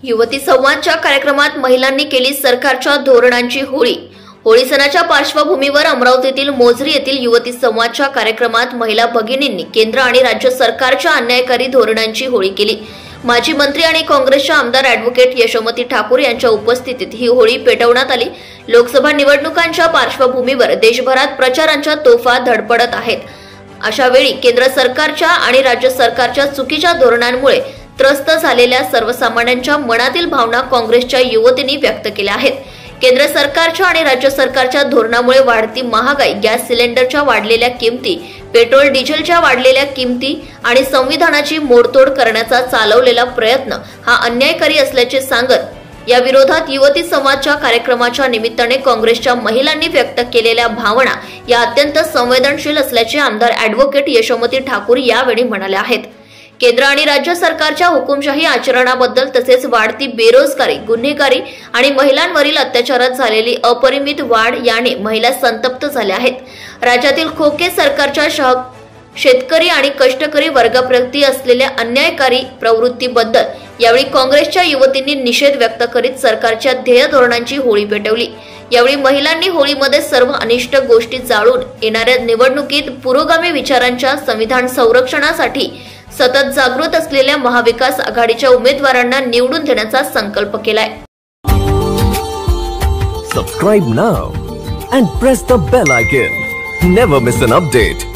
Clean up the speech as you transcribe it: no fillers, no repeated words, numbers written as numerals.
युवती संवादच्या कार्यक्रमात महिलांनी केली सरकारच्या धोरणांची होळी। होळी सणाच्या पार्श्वभूमीवर अमरावतीतील मोझरी येथील युवती संवादच्या कार्यक्रमात महिला भगिनींनी केंद्र आणि राज्य सरकारच्या अन्यायकारी धोरणांची होळी केली। माजी मंत्री आणि काँग्रेसच्या आमदार ॲडव्होकेट यशोमती ठाकूर यांच्या उपस्थितीत ही होळी पेटवण्यात आली। लोकसभा निवडणुकांच्या पार्श्वभूमीवर देशभरात प्रचारांच्या तोफा धडपडत आहेत। अशा वेळी केंद्र सरकारच्या आणि राज्य सरकारच्या चुकीच्या धोरणांमुळे त्रस्त झालेल्या सर्वसामान्यांच्या मनातील भावना काँग्रेसच्या युवतींनी व्यक्त केल्या आहेत। केंद्र सरकारच्या आणि राज्य सरकारच्या धोरणामुळे वाढती महागाई, गॅस सिलेंडरच्या वाढलेल्या किमती, पेट्रोल डिझेलच्या वाढलेल्या किमती आणि संविधानाची मोडतोड करण्याचा चालवलेला प्रयत्न हा अन्यायकारी असल्याचे सांगत या विरोधात युवती संवादच्या कार्यक्रमाच्या निमित्ताने काँग्रेसच्या महिलांनी व्यक्त केलेल्या भावना या अत्यंत संवेदनशील असल्याचे आमदार ॲडव्होकेट यशोमती ठाकूर यावेळी म्हणाले आहेत। केंद्र आणि राज्य सरकारच्या हुकुमशाही आचरणाबद्दल तसेच वाढती बेरोजगारी, गुन्हेगारी आणि महिलांवरील अत्याचारात झालेली अपरिमित वाढ याने महिला संतप्त झाल्या आहेत। राज्यातील खोके सरकारच्या शेतकरी आणि कष्टकरी वर्गाप्रती असलेल्या अन्यायकारी प्रवृत्तीबद्दल यावेळी काँग्रेसच्या युवतींनी निषेध व्यक्त करीत सरकारच्या ध्येय धोरणांची होळी पेटवली। यावेळी महिलांनी होळीमध्ये सर्व अनिष्ट गोष्टी जाळून येणाऱ्या निवडणुकीत पुरोगामी विचारांच्या संविधान संरक्षणासाठी सतत जागृत असलेल्या महाविकास आघाडीच्या उमेदवारांना निवडून देण्याचा संकल्प केलाय। Subscribe now and press the bell icon. Never miss an update.